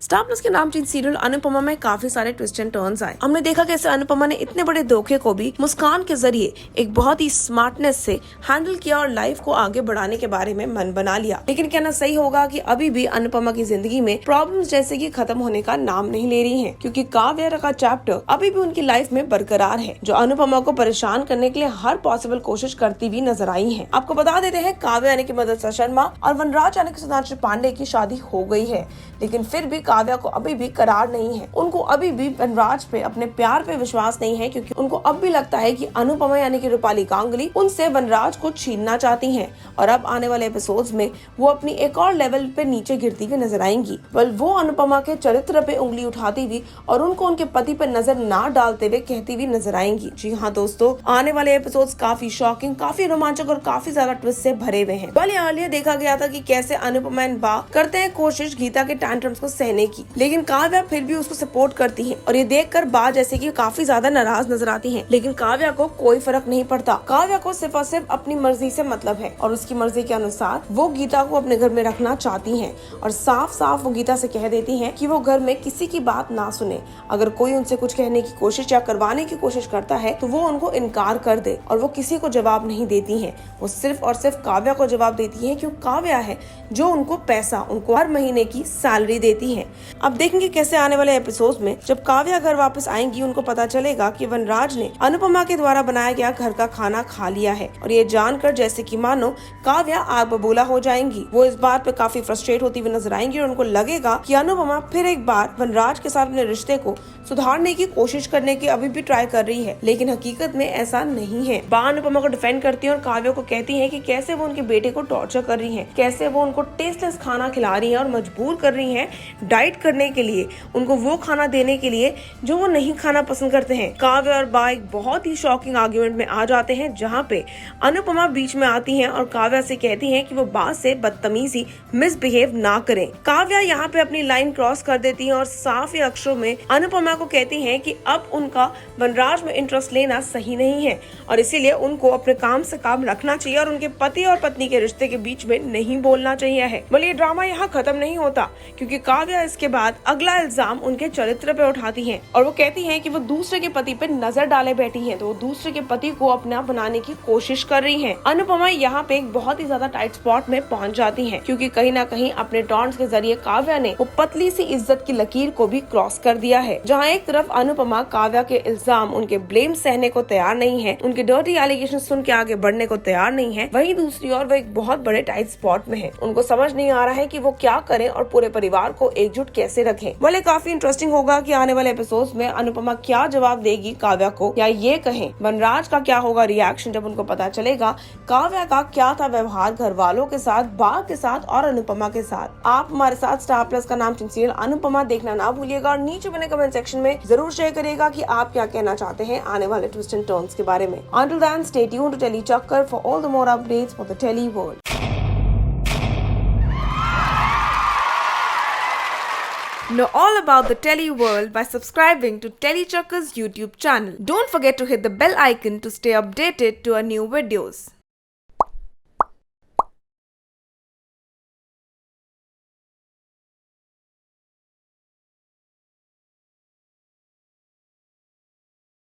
Star plus के नामचीन serial Anupama में काफी सारे ट्विस्ट एंड टर्न्स आए। हमने देखा कैसे अनुपमा ने इतने बड़े धोखे को भी मुस्कान के जरिए एक बहुत ही स्मार्टनेस से हैंडल किया और लाइफ को आगे बढ़ाने के बारे में मन बना लिया। लेकिन कहना सही होगा कि अभी भी अनुपमा की जिंदगी में प्रॉब्लम्स जैसे कि खत्म होने का नाम नहीं ले रही हैं, क्योंकि काव्या का चैप्टर अभी भी उनकी लाइफ में बरकरार है, जो अनुपमा को परेशान करने के लिए हर पॉसिबल कोशिश करती हुई नजर आई है। आपको बता देते हैं, काव्या यानी कि मदरसा शर्मा और वनराज यानी कि सुधांशु पांडे की शादी हो गई है, लेकिन फिर भी काव्या को अभी भी करार नहीं है। उनको अभी भी वनराज पे, अपने प्यार पे विश्वास नहीं है, क्योंकि उनको अब भी लगता है कि अनुपमा यानी कि रूपाली गांगुली उनसे वनराज को छीनना चाहती हैं और अब आने वाले एपिसोड्स में वो अपनी एक और लेवल पे नीचे गिरती हुई नजर आएंगी। वो अनुपमा के चरित्र पे उंगली उठाती हुई और उनको उनके पति पे नजर ना डालते हुए कहती हुई नजर आएंगी। जी हाँ दोस्तों, आने वाले एपिसोड्स काफी शॉकिंग, काफी रोमांचक और काफी ज्यादा ट्विस्ट से भरे हुए हैं। अर्लियर देखा गया था कि कैसे अनुपमा एंड बा करते हैं कोशिश गीता के टैंट्रम्स को सहने की, लेकिन काव्या फिर भी उसको सपोर्ट करती है और ये देखकर बा जैसे कि काफी ज्यादा नाराज नजर आती है। लेकिन काव्या को कोई फर्क नहीं पड़ता। काव्या को सिर्फ और सिर्फ अपनी मर्जी से मतलब है और उसकी मर्जी के अनुसार वो गीता को अपने घर में रखना चाहती हैं और साफ साफ वो गीता से कह देती हैं कि वो घर में किसी की बात ना सुने। अगर कोई उनसे कुछ कहने की कोशिश या करवाने की कोशिश करता है तो वो उनको इनकार कर दे और वो किसी को जवाब नहीं देती हैं। वो सिर्फ और सिर्फ काव्या को जवाब देती है, क्योंकि काव्या है जो उनको पैसा, उनको हर महीने की सैलरी देती है। अब देखेंगे कैसे आने वाले एपिसोड्स में जब काव्या घर वापस आएंगी, उनको पता चलेगा कि वनराज ने अनुपमा के द्वारा बनाया गया घर का खाना खा लिया है और ये जानकर जैसे कि मानो काव्या आग बबूला हो जाएंगी। वो इस बात पे काफी फ्रस्ट्रेट होती हुई नजर आएंगी और उनको लगेगा कि अनुपमा फिर एक बार वनराज के साथ अपने रिश्ते को सुधारने की कोशिश करने की अभी भी ट्राई कर रही है, लेकिन हकीकत में ऐसा नहीं है। बा अनुपमा को डिफेंड करती है और काव्या को कहती है कि कैसे वो उनके बेटे को टॉर्चर कर रही है, कैसे वो उनको टेस्टलेस खाना खिला रही है और मजबूर कर रही है डाइट करने के लिए, उनको वो खाना देने के लिए जो वो नहीं खाना पसंद करते हैं। काव्या और बा एक बहुत ही शॉकिंग आर्ग्यूमेंट में आ जाते हैं, जहाँ पे अनुपमा बीच में आती है और काव्या से कहती है कि वो बा से बदतमीजी मिसबिहेव ना करें। काव्या यहाँ पे अपनी लाइन क्रॉस कर देती है और साफ अक्षरों में अनुपमा को कहती हैं कि अब उनका वनराज में इंटरेस्ट लेना सही नहीं है और इसीलिए उनको अपने काम से काम रखना चाहिए और उनके पति और पत्नी के रिश्ते के बीच में नहीं बोलना चाहिए है। बोलिए, ड्रामा यहाँ खत्म नहीं होता, क्योंकि काव्या इसके बाद अगला इल्जाम उनके चरित्र पे उठाती है और वो कहती है कि वो दूसरे के पति पे नजर डाले बैठी है, तो वो दूसरे के पति को अपना बनाने की कोशिश कर रही है। अनुपमा यहाँ पे एक बहुत ही ज्यादा टाइट स्पॉट में पहुँच जाती है, क्योंकि कहीं ना कहीं अपने टॉन्ट्स के जरिए काव्या ने वो पतली सी इज्जत की लकीर को भी क्रॉस कर दिया है। जहाँ एक तरफ अनुपमा काव्या के इल्जाम, उनके ब्लेम सहने को तैयार नहीं है, उनके डर्टी एलिगेशन सुन के आगे बढ़ने को तैयार नहीं है, वहीं दूसरी ओर वो एक बहुत बड़े टाइट स्पॉट में है। उनको समझ नहीं आ रहा है कि वो क्या करें और पूरे परिवार को एकजुट कैसे रखें। बोले, काफी इंटरेस्टिंग होगा कि आने वाले एपिसोड्स में अनुपमा क्या जवाब देगी काव्या को, या ये कहें वनराज का क्या होगा रिएक्शन जब उनको पता चलेगा काव्या का क्या था व्यवहार घर वालों के साथ, बा के साथ और अनुपमा के साथ। आप हमारे साथ स्टार प्लस का नामचीन सीरियल अनुपमा देखना ना भूलिएगा और नीचे बने कमेंट सेक्शन में जरूर शेयर करिएगा कि आप क्या कहना चाहते हैं आने वाले ट्विस्ट एंड टर्न्स के बारे में। Until then, stay tuned to Telly Chakkar for all the more updates for the Telly world. Know all about the Telly world by subscribing to Telly Chakkar's YouTube channel. Don't forget to hit the bell icon to stay updated to our new videos.